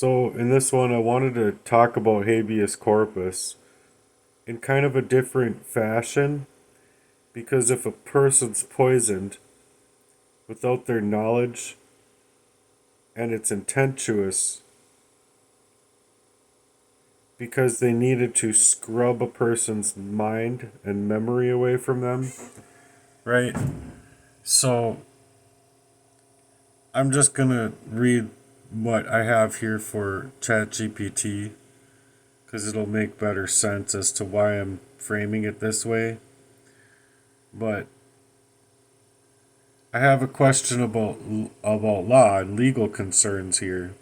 So, in this one, I wanted to talk about habeas corpus in kind of a different fashion because if a person's poisoned without their knowledge and it's intentuous because they needed to scrub a person's mind and memory away from them, right? So, I'm just gonna read what I have here for ChatGPT because it'll make better sense as to why I'm framing it this way. But I have a question about law and legal concerns here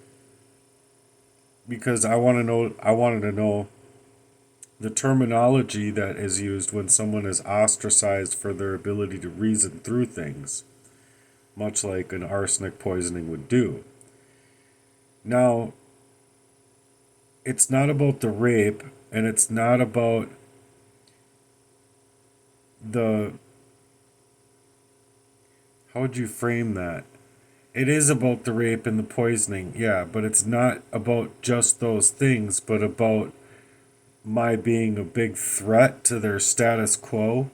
because I wanted to know the terminology that is used when someone is ostracized for their ability to reason through things, much like an arsenic poisoning would do. Now, it's not about the rape and it's not about the how would you frame that? It is about the rape and the poisoning, yeah, but it's not about just those things, but about my being a big threat to their status quo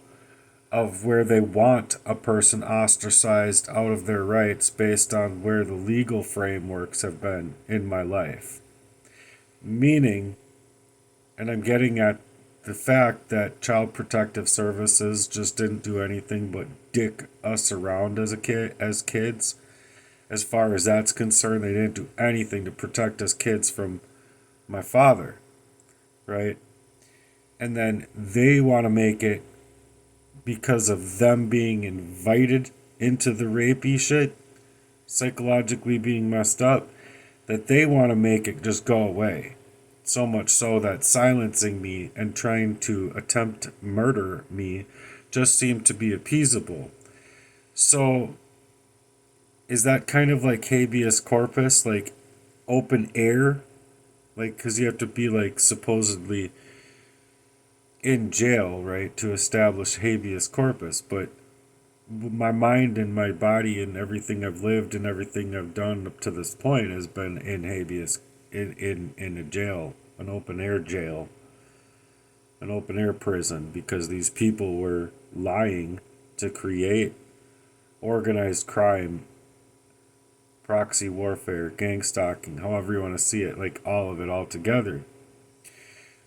of where they want a person ostracized out of their rights based on where the legal frameworks have been in my life. Meaning, and I'm getting at the fact that Child Protective Services just didn't do anything but dick us around as kids. As far as that's concerned, they didn't do anything to protect us kids from my father, right? And then they want to make it because of them being invited into the rapey shit, psychologically being messed up, that they want to make it just go away. So much so that silencing me and trying to attempt murder me just seemed to be appeasable. So, is that kind of like habeas corpus, like open air? Like, because you have to be like supposedly in jail, right, to establish habeas corpus. But my mind and my body and everything I've lived and everything I've done up to this point has been in habeas, in a jail, an open air jail, an open air prison, because these people were lying to create organized crime, proxy warfare, gang stalking, however you want to see it, like all of it all together,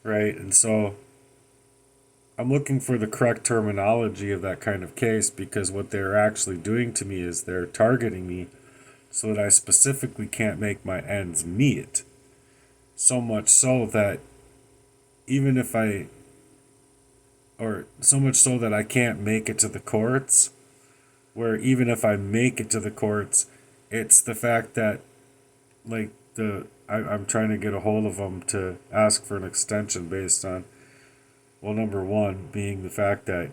right? And so I'm looking for the correct terminology of that kind of case because what they're actually doing to me is they're targeting me so that I specifically can't make my ends meet. So much so that even if I, or so much so that I can't make it to the courts, where even if I make it to the courts, it's the fact that, like, I'm trying to get a hold of them to ask for an extension based on, well, number one being the fact that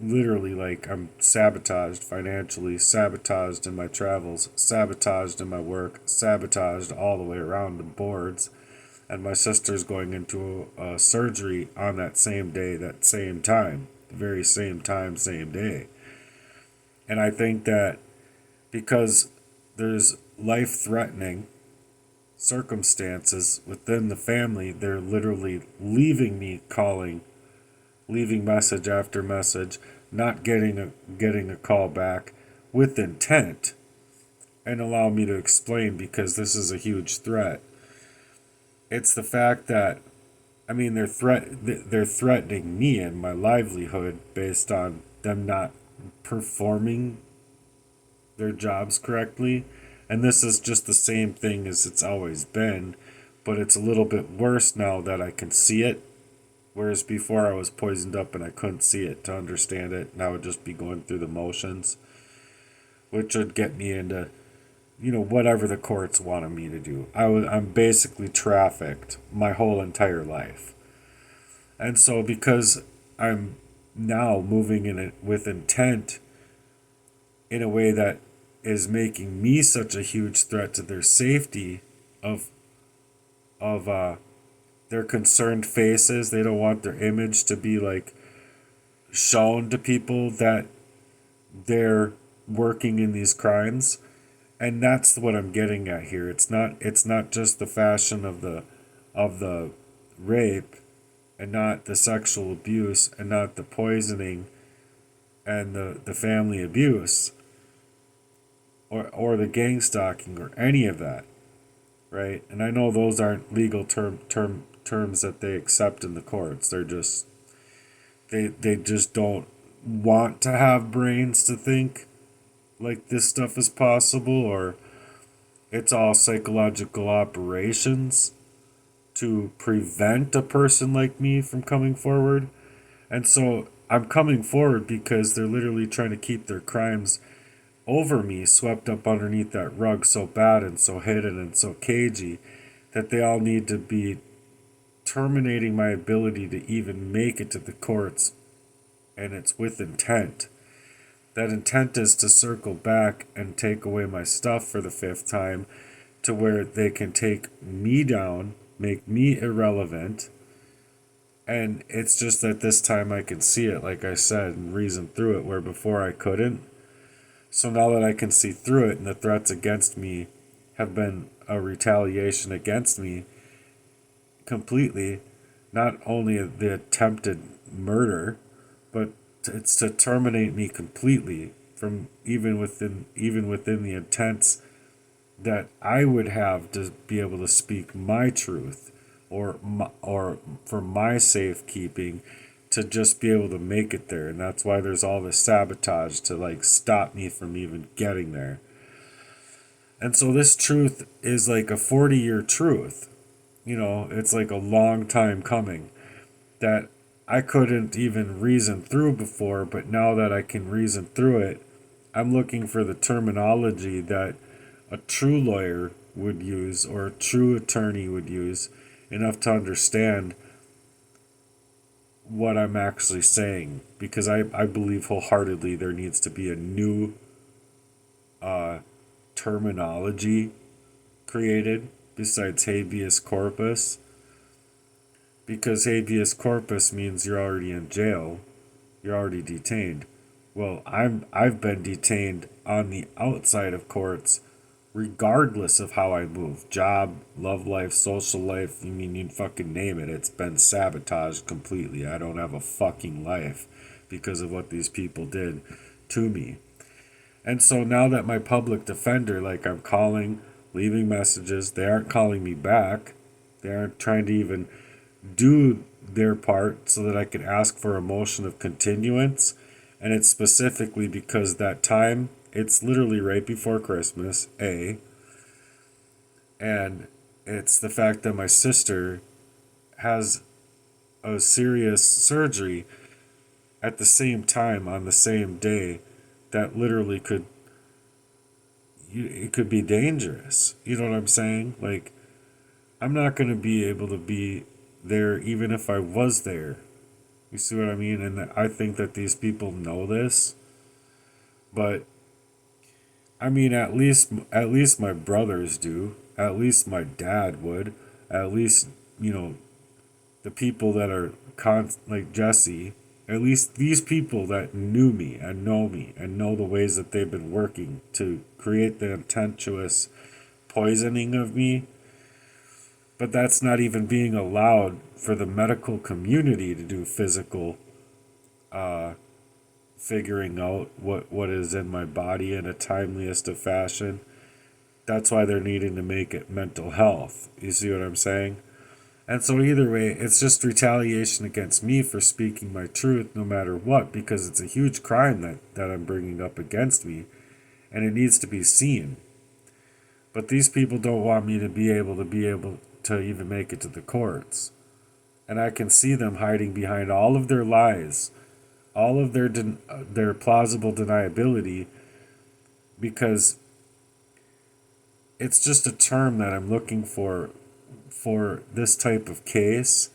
literally, like, I'm sabotaged financially, sabotaged in my travels, sabotaged in my work, sabotaged all the way around the boards. And my sister's going into a surgery on that same day, that same time, the very same time, same day. And I think that because there's life threatening circumstances within the family, they're literally leaving me calling, leaving message after message, not getting a call back with intent, and allow me to explain because this is a huge threat. It's the fact that, I mean, they're threatening me and my livelihood based on them not performing their jobs correctly. And this is just the same thing as it's always been, but it's a little bit worse now that I can see it. Whereas before I was poisoned up and I couldn't see it to understand it, and I would just be going through the motions, which would get me into, whatever the courts wanted me to do. I'm basically trafficked my whole entire life. And so because I'm now moving in it with intent in a way that is making me such a huge threat to their safety of their concerned faces. They don't want their image to be like shown to people that they're working in these crimes. And that's what I'm getting at here. It's not just the fashion of the rape, and not the sexual abuse, and not the poisoning, and the family abuse, or the gang stalking, or any of that, right? And I know those aren't legal terms that they accept in the courts. They just don't want to have brains to think like this stuff is possible, or it's all psychological operations to prevent a person like me from coming forward. And so I'm coming forward because they're literally trying to keep their crimes over me, swept up underneath that rug so bad and so hidden and so cagey that they all need to be terminating my ability to even make it to the courts. And it's with intent. That intent is to circle back and take away my stuff for the fifth time, to where they can take me down, make me irrelevant. And it's just that this time I can see it, like I said, and reason through it, where before I couldn't. So now that I can see through it, and the threats against me have been a retaliation against me completely, not only the attempted murder, but it's to terminate me completely from even within the intents that I would have to be able to speak my truth, or for my safekeeping, to just be able to make it there. And that's why there's all this sabotage to like stop me from even getting there. And so this truth is like a 40-year truth. It's like a long time coming that I couldn't even reason through before, but now that I can reason through it, I'm looking for the terminology that a true lawyer would use, or a true attorney would use, enough to understand what I'm actually saying. Because I believe wholeheartedly there needs to be a new terminology created besides habeas corpus. Because habeas corpus means you're already in jail, you're already detained. Well, I've been detained on the outside of courts, regardless of how I move. Job, love life, social life, you fucking name it. It's been sabotaged completely. I don't have a fucking life because of what these people did to me. And so now that my public defender, like I'm calling, leaving messages, they aren't calling me back. They aren't trying to even do their part so that I could ask for a motion of continuance. And it's specifically because that time, it's literally right before Christmas, and it's the fact that my sister has a serious surgery at the same time on the same day that literally it could be dangerous. You know what I'm saying? Like, I'm not going to be able to be there even if I was there. You see what I mean? And I think that these people know this. But I mean, at least my brothers do. At least my dad would. At least, the people that are like Jesse. At least these people that knew me and know the ways that they've been working to create the intentionous poisoning of me. But that's not even being allowed for the medical community to do physical figuring out what is in my body in a timeliest of fashion. That's why they're needing to make it mental health. You see what I'm saying? And so either way, it's just retaliation against me for speaking my truth no matter what, because it's a huge crime that I'm bringing up against me, and it needs to be seen. But these people don't want me to be able to even make it to the courts. And I can see them hiding behind all of their lies, all of their plausible deniability, because it's just a term that I'm looking for this type of case,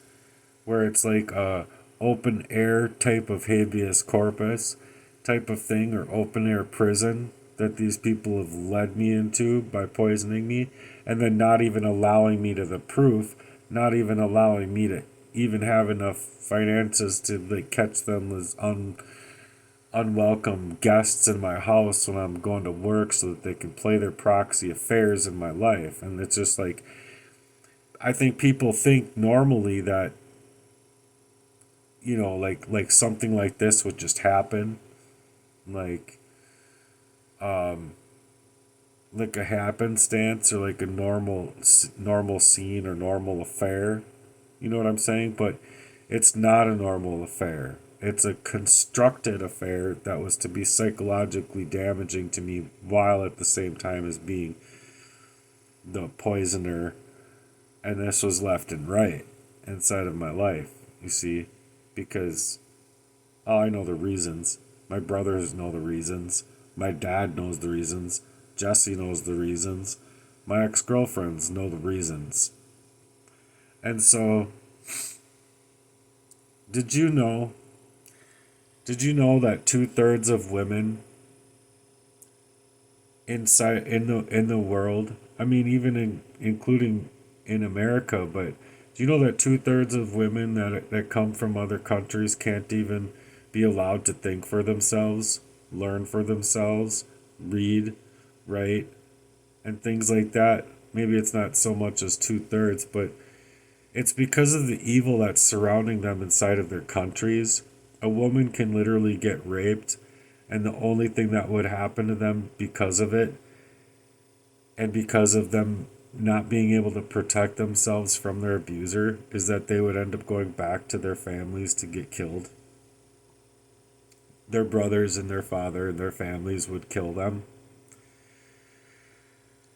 where it's like a open air type of habeas corpus type of thing, or open air prison that these people have led me into by poisoning me, and then not even allowing me to the proof, not even allowing me to even have enough finances to like catch them as unwelcome guests in my house when I'm going to work so that they can play their proxy affairs in my life. And it's just like, I think people think normally that, like something like this would just happen, like, like a happenstance or like a normal scene or normal affair. You know what I'm saying? But it's not a normal affair. It's a constructed affair that was to be psychologically damaging to me while at the same time as being the poisoner. And this was left and right inside of my life, you see? Because, oh, I know the reasons. My brothers know the reasons. My dad knows the reasons. Jesse knows the reasons. My ex-girlfriends know the reasons. And so, did you know that 2/3 of women inside in the world, I mean even including in America, but do you know that 2/3 of women that come from other countries can't even be allowed to think for themselves, learn for themselves, read, write, and things like that? Maybe it's not so much as 2/3, but it's because of the evil that's surrounding them inside of their countries. A woman can literally get raped, and the only thing that would happen to them because of it, and because of them not being able to protect themselves from their abuser, is that they would end up going back to their families to get killed. Their brothers and their father and their families would kill them.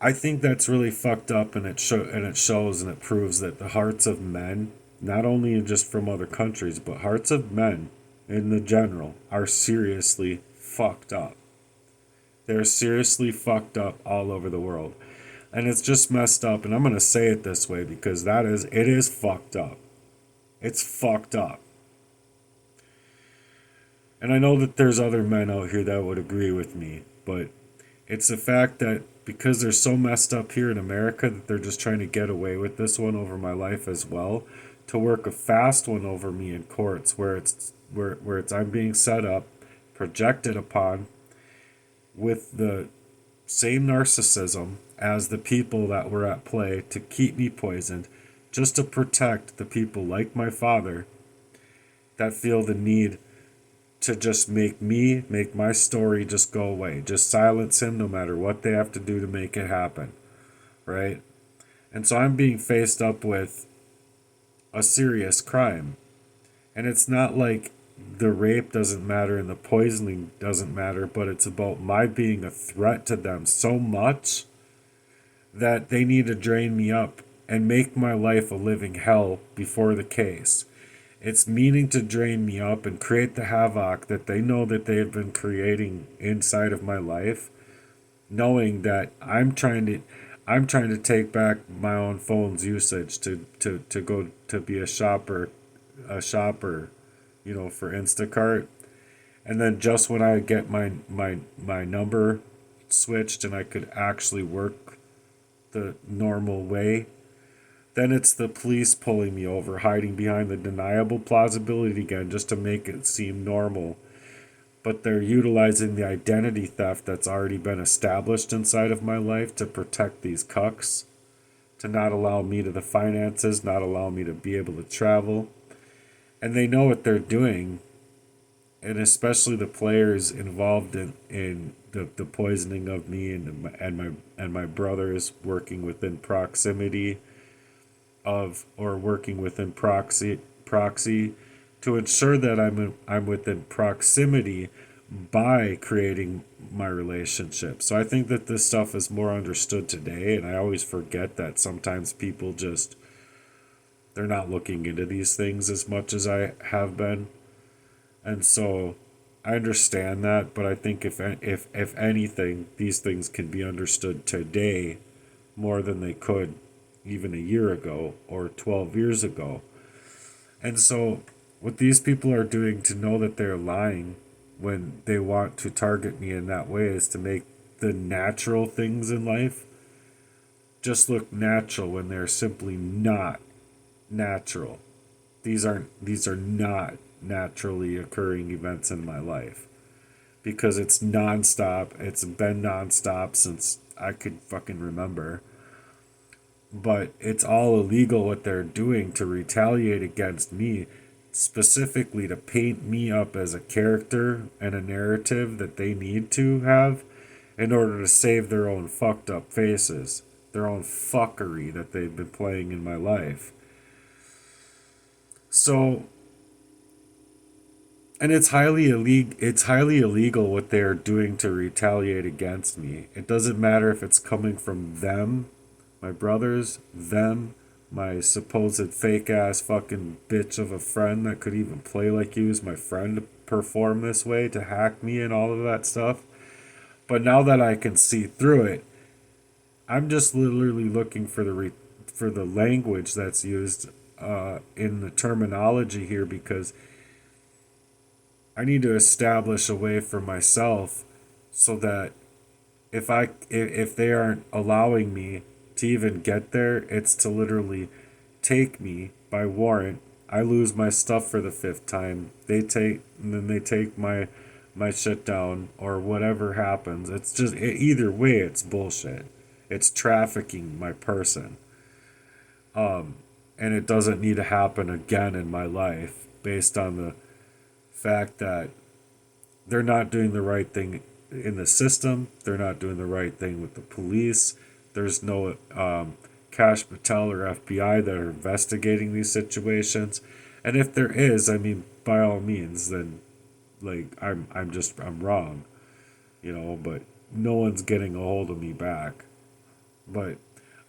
I think that's really fucked up, and it shows and it proves that the hearts of men, not only just from other countries, but hearts of men in the general, are seriously fucked up. They're seriously fucked up all over the world. And it's just messed up, and I'm going to say it this way because it is fucked up. It's fucked up. And I know that there's other men out here that would agree with me, but it's the fact that because they're so messed up here in America that they're just trying to get away with this one over my life as well, to work a fast one over me in courts where it's I'm being set up, projected upon with the same narcissism as the people that were at play to keep me poisoned, just to protect the people like my father that feel the need to just make my story just go away, just silence him no matter what they have to do to make it happen, right? And so I'm being faced up with a serious crime. And it's not like the rape doesn't matter and the poisoning doesn't matter, but it's about my being a threat to them so much that they need to drain me up and make my life a living hell before the case. It's meaning to drain me up and create the havoc that they know that they've been creating inside of my life, knowing that I'm trying to take back my own phone's usage to go to be a shopper, for Instacart. And then just when I get my number switched and I could actually work the normal way, then it's the police pulling me over, hiding behind the deniable plausibility again just to make it seem normal. But they're utilizing the identity theft that's already been established inside of my life to protect these cucks, to not allow me to the finances, not allow me to be able to travel. And they know what they're doing, and especially the players involved in the poisoning of me and my brothers working within proximity of, or working within proxy to ensure that I'm within proximity by creating my relationship. So I think that this stuff is more understood today, and I always forget that sometimes people just, they're not looking into these things as much as I have been. And so I understand that, but I think if anything, these things can be understood today more than they could even a year ago or 12 years ago. And so what these people are doing to know that they're lying when they want to target me in that way is to make the natural things in life just look natural when they're simply not natural. These are not naturally occurring events in my life. because it's nonstop. It's been nonstop since I could fucking remember. But it's all illegal what they're doing to retaliate against me, specifically to paint me up as a character and a narrative that they need to have in order to save their own fucked up faces, their own fuckery that they've been playing in my life. So, and it's highly illegal what they are doing to retaliate against me. It doesn't matter if it's coming from them, my brothers, them, my supposed fake ass fucking bitch of a friend that could even play like you as my friend to perform this way, to hack me and all of that stuff. But now that I can see through it, I'm just literally looking for for the language that's used in the terminology here, because I need to establish a way for myself so that if they aren't allowing me to even get there, it's to literally take me by warrant. I lose my stuff for the fifth time. Then they take my shit down, or whatever happens. It's just either way, it's bullshit. It's trafficking my person. And it doesn't need to happen again in my life based on the fact that they're not doing the right thing in the system. They're not doing the right thing with the police. There's no Cash Patel or FBI that are investigating these situations. And if there is, I mean, by all means, then like I'm wrong, but no one's getting a hold of me back. But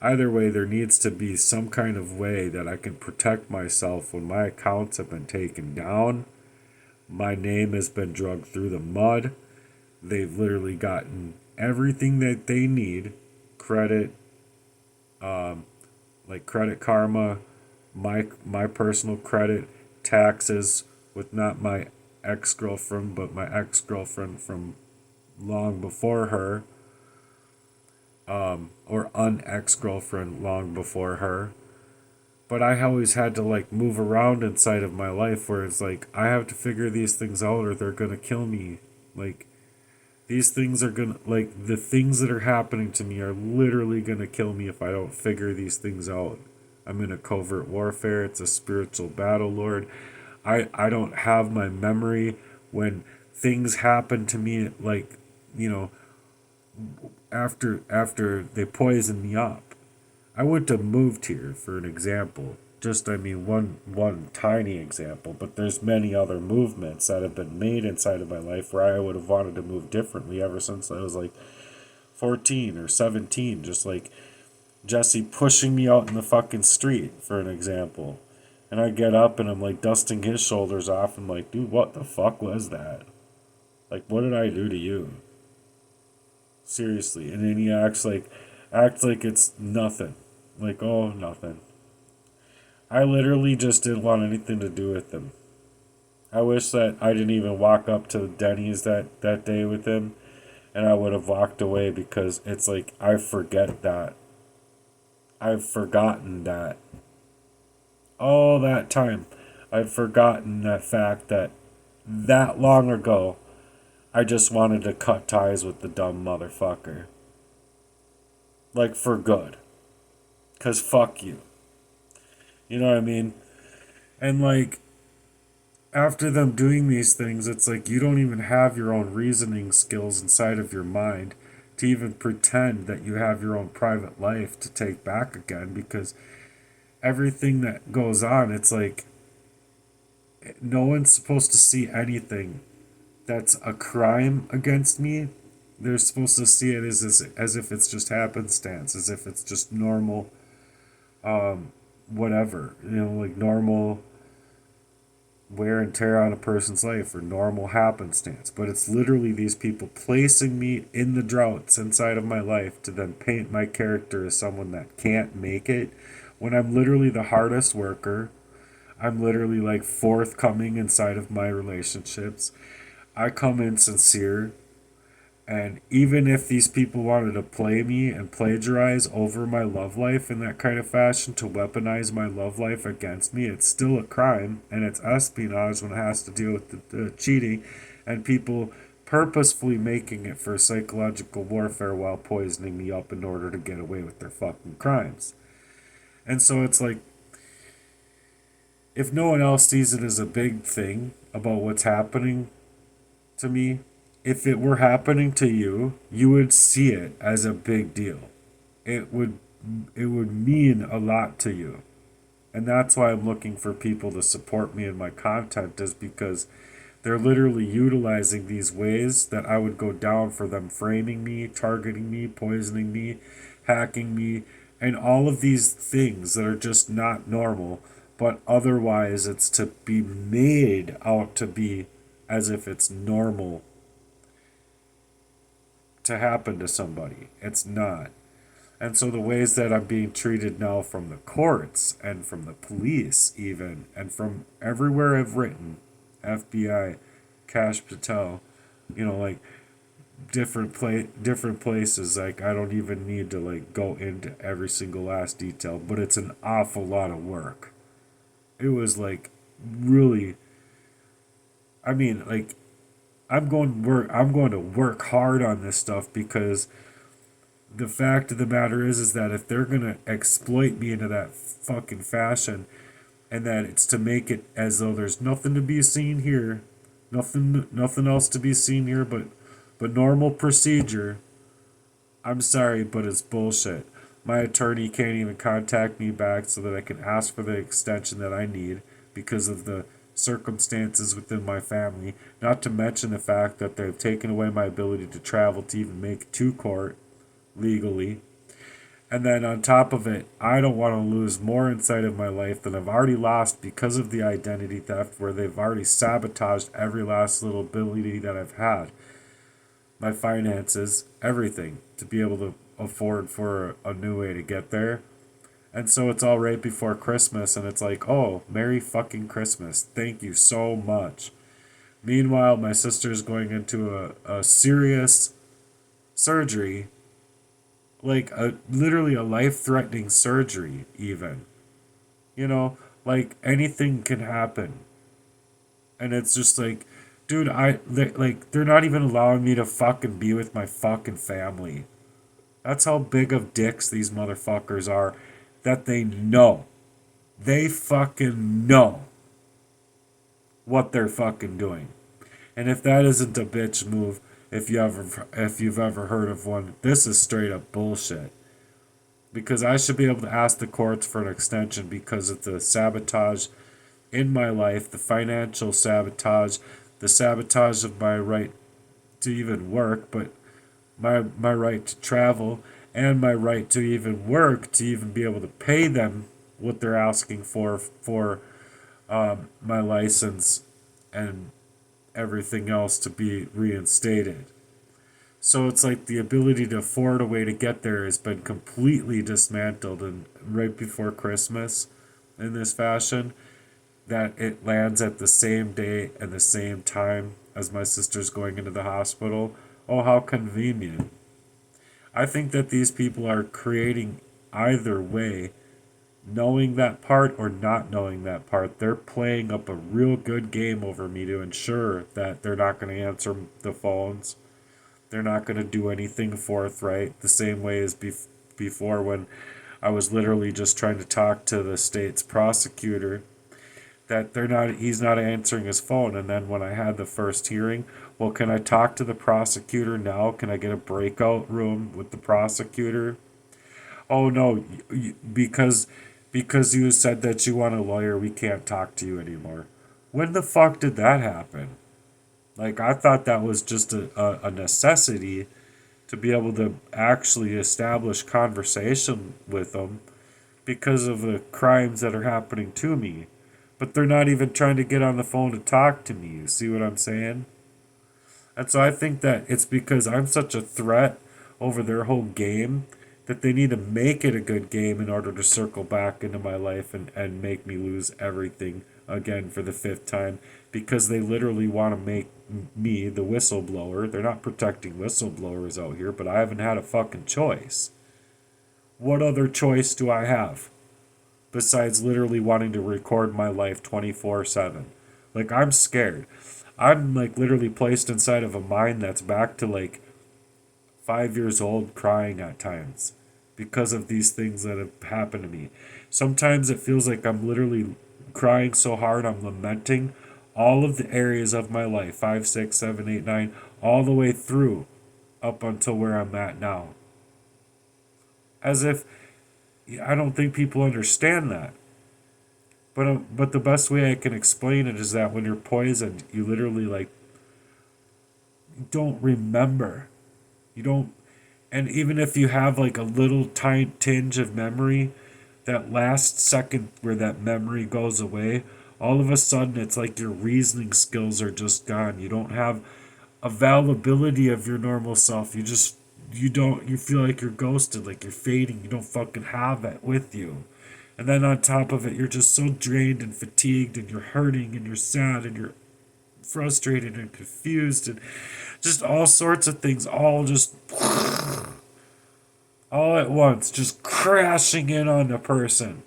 either way, there needs to be some kind of way that I can protect myself when my accounts have been taken down. My name has been dragged through the mud. They've literally gotten everything that they need. Credit, like Credit Karma, my personal credit, taxes with not my ex-girlfriend, but my ex-girlfriend from long before her, or un-ex-girlfriend long before her. But I always had to like move around inside of my life where it's like I have to figure these things out or they're gonna kill me. Like these things are gonna, like the things that are happening to me are literally gonna kill me if I don't figure these things out. I'm in a covert warfare. It's a spiritual battle, Lord. I don't have my memory when things happen to me, like, after they poison me up. I wouldn't have moved here, for an example. Just, I mean, one tiny example, but there's many other movements that have been made inside of my life where I would have wanted to move differently ever since I was like 14 or 17. Just like Jesse pushing me out in the fucking street, for an example. And I get up and I'm like dusting his shoulders off. I'm like, dude, what the fuck was that? Like, what did I do to you? Seriously. And then he acts like it's nothing. Like, oh, nothing. I literally just didn't want anything to do with him. I wish that I didn't even walk up to Denny's that day with him, and I would have walked away, because it's like I forget that. I've forgotten that. All that time, I've forgotten that fact that long ago, I just wanted to cut ties with the dumb motherfucker. Like, for good. 'Cause fuck you. You know what I mean? And like, after them doing these things, it's like you don't even have your own reasoning skills inside of your mind to even pretend that you have your own private life to take back again, because everything that goes on, it's like no one's supposed to see anything that's a crime against me. They're supposed to see it as if it's just happenstance, as if it's just normal, whatever, like normal wear and tear on a person's life or normal happenstance. But it's literally these people placing me in the droughts inside of my life to then paint my character as someone that can't make it, when I'm literally the hardest worker. I'm literally like forthcoming inside of my relationships. I come in sincere. And even if these people wanted to play me and plagiarize over my love life in that kind of fashion to weaponize my love life against me, it's still a crime, and it's espionage when it has to deal with the cheating and people purposefully making it for psychological warfare while poisoning me up in order to get away with their fucking crimes. And so it's like, if no one else sees it as a big thing about what's happening to me, if it were happening to you, you would see it as a big deal. It would mean a lot to you. And that's why I'm looking for people to support me in my content, is because they're literally utilizing these ways that I would go down for them framing me, targeting me, poisoning me, hacking me, and all of these things that are just not normal, but otherwise it's to be made out to be as if it's normal to happen to somebody. It's not. And so the ways that I'm being treated now from the courts and from the police even, and from everywhere I've written, FBI, Cash Patel, like different places, like I don't even need to like go into every single last detail, but it's an awful lot of work. It was like really, I mean, like I'm going to work hard on this stuff, because the fact of the matter is that if they're going to exploit me into that fucking fashion, and that it's to make it as though there's nothing to be seen here, nothing else to be seen here but normal procedure, I'm sorry, but it's bullshit. My attorney can't even contact me back so that I can ask for the extension that I need because of the circumstances within my family, not to mention the fact that they've taken away my ability to travel to even make it to court legally. And then on top of it, I don't want to lose more inside of my life than I've already lost because of the identity theft, where they've already sabotaged every last little ability that I've had. My finances, everything, to be able to afford for a new way to get there. And so it's all right before Christmas, and it's like, oh, Merry fucking Christmas. Thank you so much. Meanwhile, my sister's going into a serious surgery, like literally a life-threatening surgery even. Like anything can happen. And it's just like, dude, they're not even allowing me to fucking be with my fucking family. That's how big of dicks these motherfuckers are, that they know. They fucking know what they're fucking doing. And if that isn't a bitch move, if you've ever heard of one, this is straight up bullshit. Because I should be able to ask the courts for an extension because of the sabotage in my life, the financial sabotage, the sabotage of my right to even work, but my right to travel, and my right to even work, to even be able to pay them what they're asking for my license and everything else to be reinstated. So it's like the ability to afford a way to get there has been completely dismantled, and right before Christmas in this fashion, that it lands at the same day and the same time as my sister's going into the hospital. Oh, how convenient. I think that these people are creating, either way, knowing that part or not knowing that part, they're playing up a real good game over me to ensure that they're not going to answer the phones. They're not going to do anything forthright, the same way as before when I was literally just trying to talk to the state's prosecutor, that he's not answering his phone. And then when I had the first hearing, well, can I talk to the prosecutor now? Can I get a breakout room with the prosecutor? Oh no, because you said that you want a lawyer, we can't talk to you anymore. When the fuck did that happen? Like, I thought that was just a necessity to be able to actually establish conversation with them because of the crimes that are happening to me. But they're not even trying to get on the phone to talk to me. You see what I'm saying? And so I think that it's because I'm such a threat over their whole game that they need to make it a good game in order to circle back into my life and make me lose everything again for the fifth time, because they literally want to make me the whistleblower. They're not protecting whistleblowers out here, but I haven't had a fucking choice. What other choice do I have besides literally wanting to record my life 24/7? Like, I'm scared. I'm like literally placed inside of a mind that's back to like 5 years old, crying at times because of these things that have happened to me. Sometimes it feels like I'm literally crying so hard I'm lamenting all of the areas of my life, 5, 6, 7, 8, 9, all the way through up until where I'm at now. As if I don't think people understand that. But the best way I can explain it is that when you're poisoned, you literally like don't remember. You don't, and even if you have like a little tiny tinge of memory, that last second where that memory goes away, all of a sudden it's like your reasoning skills are just gone. You don't have availability of your normal self. You feel like you're ghosted, like you're fading. You don't fucking have it with you. And then on top of it, you're just so drained and fatigued, and you're hurting, and you're sad, and you're frustrated and confused, and just all sorts of things, all just all at once, just crashing in on the person.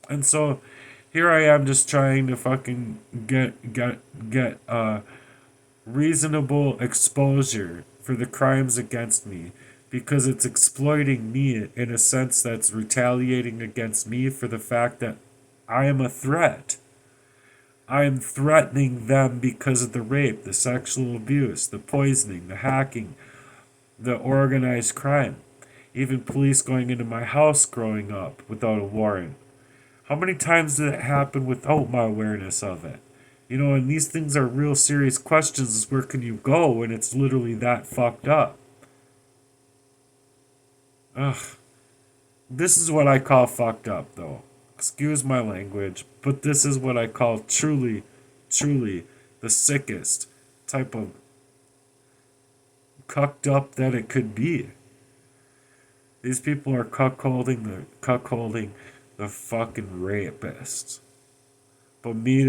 And so here I am just trying to fucking get reasonable exposure for the crimes against me because it's exploiting me in a sense that's retaliating against me for the fact that I am a threat. I am threatening them because of the rape, the sexual abuse, the poisoning, the hacking, the organized crime. Even police going into my house growing up without a warrant. How many times did it happen without my awareness of it? You know, and these things are real serious questions is where can you go when it's literally that fucked up? Ugh. This is what I call fucked up, though. Excuse my language, but this is what I call truly, truly the sickest type of cucked up that it could be. These people are cuckolding the fucking rapists. But me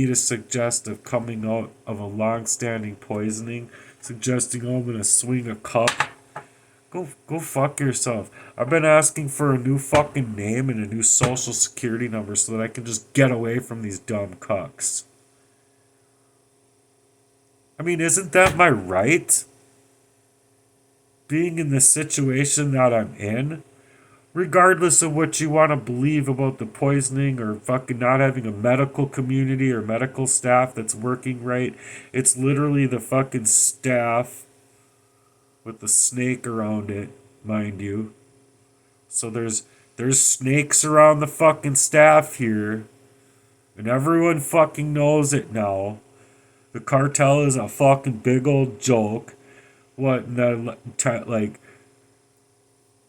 to suggest of coming out of a long-standing poisoning, suggesting I'm gonna swing a cup. Go fuck yourself. I've been asking for a new fucking name and a new social security number so that I can just get away from these dumb cucks. I mean, isn't that my right? Being in the situation that I'm in? Regardless of what you want to believe about the poisoning or fucking not having a medical community or medical staff that's working right, it's literally the fucking staff with the snake around it, mind you. So there's snakes around the fucking staff here, and everyone fucking knows it now. The cartel is a fucking big old joke. What, like,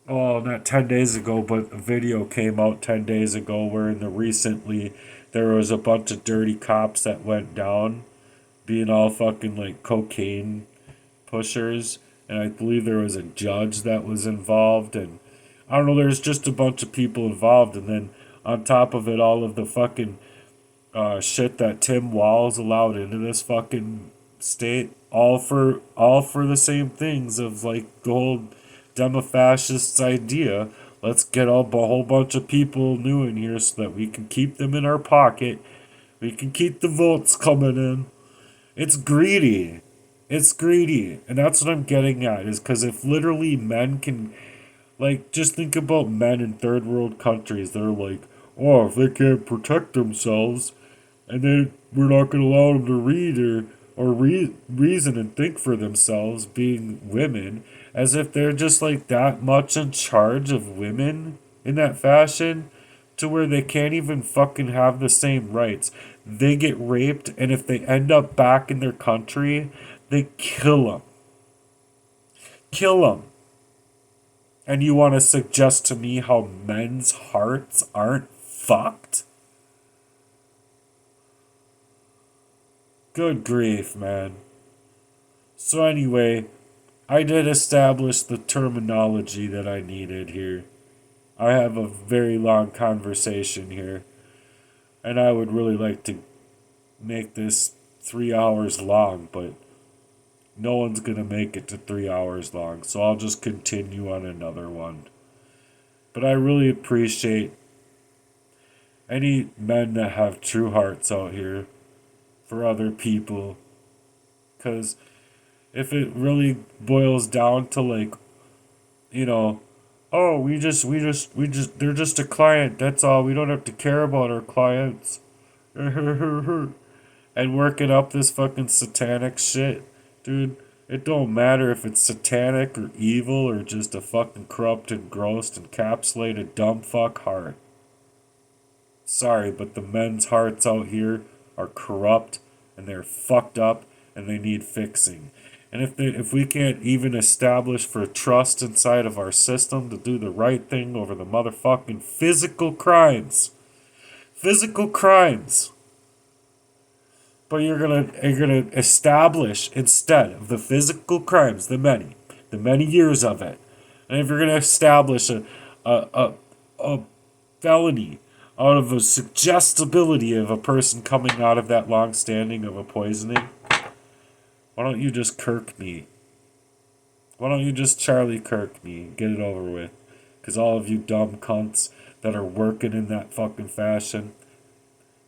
oh, not 10 days ago, but a video came out 10 days ago where recently there was a bunch of dirty cops that went down being all fucking like cocaine pushers. And I believe there was a judge that was involved. And I don't know, there's just a bunch of people involved. And then on top of it, all of the fucking shit that Tim Walz allowed into this fucking state, all for the same things of like the whole demo-fascist idea. Let's get a whole bunch of people new in here so that we can keep them in our pocket. We can keep the votes coming in. It's greedy. It's greedy. And that's what I'm getting at, is because if literally men can, like, just think about men in third world countries. They're like, oh, if they can't protect themselves, and then we're not going to allow them to read or reason and think for themselves, being women, as if they're just like that much in charge of women in that fashion, to where they can't even fucking have the same rights. They get raped, and if they end up back in their country, they kill them. Kill them. And you want to suggest to me how men's hearts aren't fucked? Good grief, man. So anyway, I did establish the terminology that I needed here. I have a very long conversation here, and I would really like to make this 3 hours long, but no one's gonna make it to 3 hours long, so I'll just continue on another one. But I really appreciate any men that have true hearts out here for other people. Because if it really boils down to like, you know, oh, they're just a client. That's all. We don't have to care about our clients. And working up this fucking satanic shit, dude. It don't matter if it's satanic or evil or just a fucking corrupted, gross, encapsulated dumb fuck heart. Sorry, but the men's hearts out here are corrupt and they're fucked up and they need fixing. And if we can't even establish for trust inside of our system to do the right thing over the motherfucking physical crimes, but you're gonna establish instead of the physical crimes, the many years of it, and if you're gonna establish a felony out of a suggestibility of a person coming out of that long standing of a poisoning, why don't you just Kirk me? Why don't you just Charlie Kirk me? Get it over with. Because all of you dumb cunts that are working in that fucking fashion,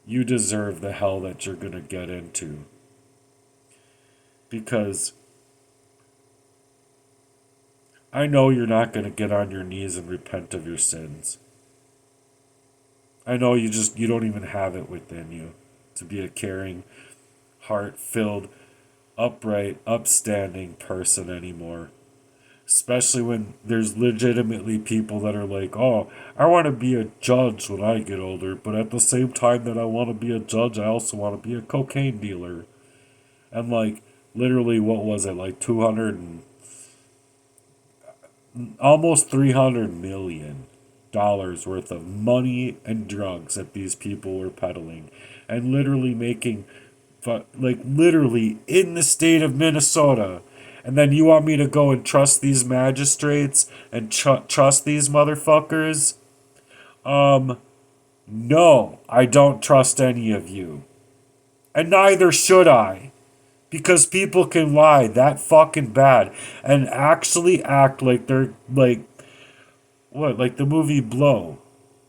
you deserve the hell that you're gonna get into. Because I know you're not gonna get on your knees and repent of your sins. I know you don't even have it within you to be a caring, heart-filled, upright, upstanding person anymore. Especially when there's legitimately people that are like, oh, I want to be a judge when I get older, but at the same time that I want to be a judge, I also want to be a cocaine dealer. And like, literally, what was it, like 200 and almost $300 million worth of money and drugs that these people were peddling, and literally making, like, literally in the state of Minnesota. And then you want me to go and trust these magistrates and trust these motherfuckers? No, I don't trust any of you. And neither should I. Because people can lie that fucking bad and actually act like they're like, what, like the movie Blow.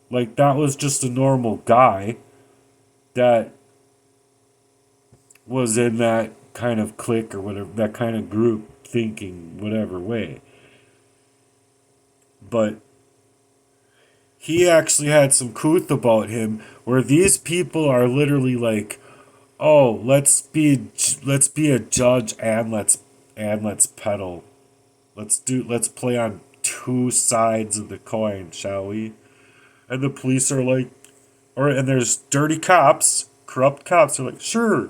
Like that was just a normal guy that was in that kind of clique or whatever, that kind of group thinking whatever way. But he actually had some couth about him where these people are literally like, oh, let's be a judge and let's peddle. Let's play on two sides of the coin, shall we? And the police are like, and there's dirty cops, corrupt cops are like, sure.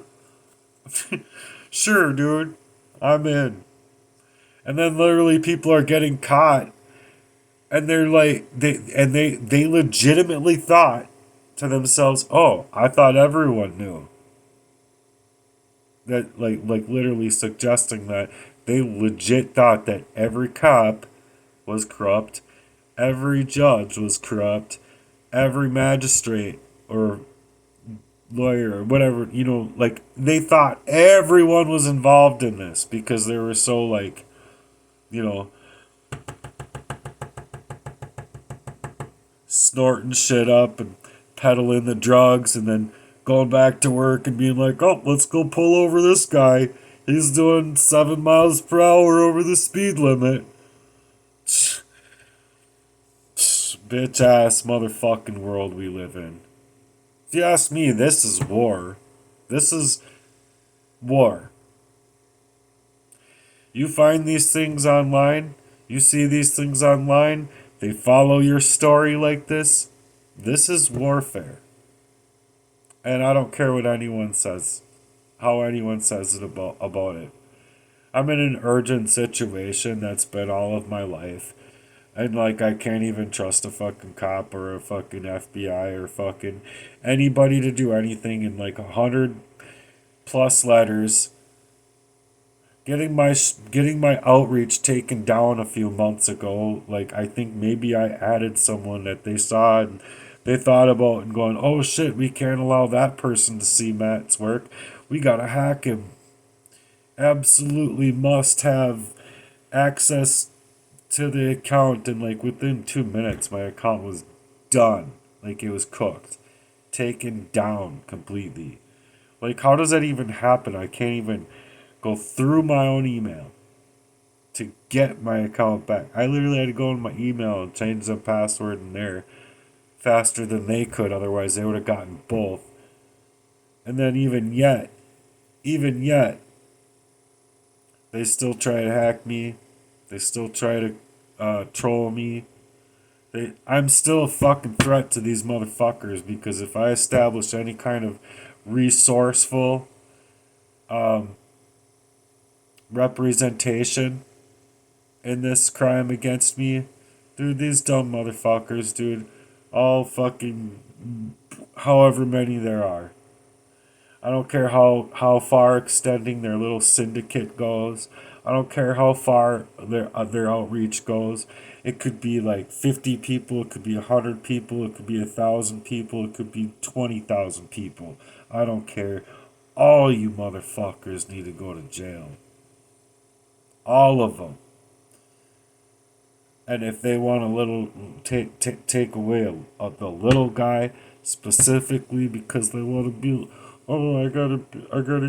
Sure, dude. I'm in. And then literally people are getting caught and they're like they legitimately thought to themselves, "Oh, I thought everyone knew." That like literally suggesting that they legit thought that every cop was corrupt, every judge was corrupt, every magistrate or lawyer or whatever, like they thought everyone was involved in this because they were so like, you know, snorting shit up and peddling the drugs and then going back to work and being like, oh, let's go pull over this guy. He's doing 7 miles per hour over the speed limit. Bitch ass motherfucking world we live in. If you ask me, this is war. This is war. You find these things online, you see these things online, they follow your story like this. This is warfare. And I don't care what anyone says, how anyone says it about it. I'm in an urgent situation that's been all of my life. And like I can't even trust a fucking cop or a fucking FBI or fucking anybody to do anything in like 100+ letters. Getting my outreach taken down a few months ago. Like I think maybe I added someone that they saw and they thought about and going, oh shit, we can't allow that person to see Matt's work. We gotta hack him. Absolutely must have access to the account, and like within 2 minutes my account was done. Like it was cooked. Taken down completely. Like, how does that even happen? I can't even go through my own email to get my account back. I literally had to go in my email and change the password in there faster than they could, otherwise they would have gotten both. And then even yet, they still try to hack me. They still try to troll me. I'm still a fucking threat to these motherfuckers because if I establish any kind of resourceful representation in this crime against me, dude, these dumb motherfuckers, dude, all fucking however many there are. I don't care how far extending their little syndicate goes. I don't care how far their outreach goes. It could be like 50 people, it could be 100 people, it could be 1,000 people, it could be 20,000 people. I don't care. All you motherfuckers need to go to jail. All of them. And if they want a little take away the little guy specifically because they want to be, oh, I gotta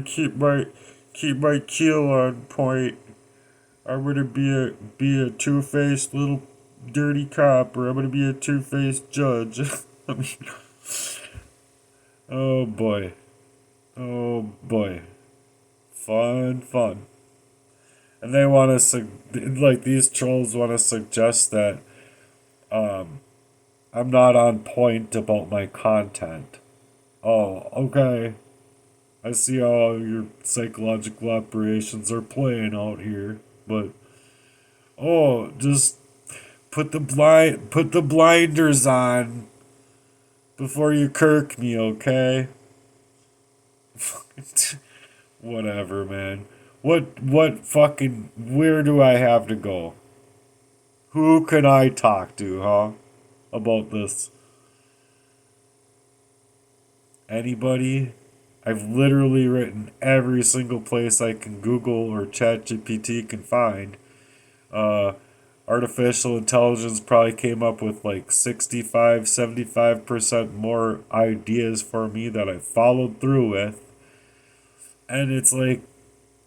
keep my keel on point. I'm gonna be a two-faced little dirty cop, or I'm gonna be a two-faced judge. I mean, oh boy, oh boy, fun. And they want to like these trolls want to suggest that I'm not on point about my content. Oh, okay. I see how your psychological operations are playing out here, but oh, just put the blinders on before you kirk me, okay? Whatever, man. What fucking where do I have to go? Who can I talk to, huh? About this? Anybody? I've literally written every single place I can Google or ChatGPT can find. Uh, Artificial intelligence probably came up with like 65, 75% more ideas for me that I followed through with. And it's like,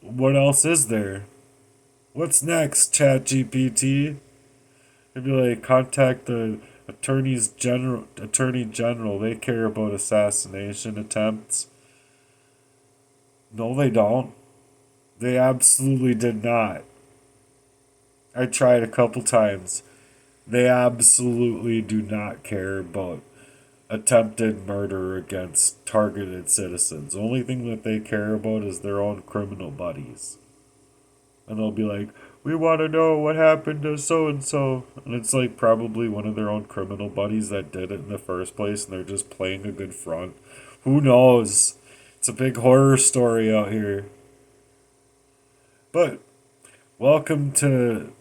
what else is there? What's next, ChatGPT? It'd be like, contact the attorney general. They care about assassination attempts. No, they don't. They absolutely did not. I tried a couple times. They absolutely do not care about attempted murder against targeted citizens. The only thing that they care about is their own criminal buddies. And they'll be like, we want to know what happened to so and so. And it's like probably one of their own criminal buddies that did it in the first place, and they're just playing a good front. Who knows? It's a big horror story out here. But welcome to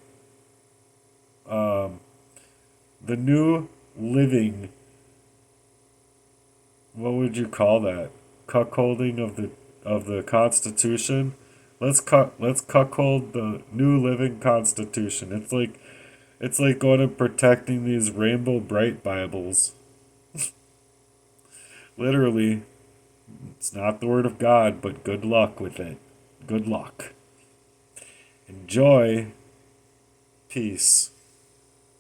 the new living. What would you call that? Cuckolding of the Constitution. Let's cuckold the new living Constitution. It's like going and protecting these rainbow bright Bibles. Literally, it's not the word of God, but good luck with it. Good luck. Enjoy. Peace.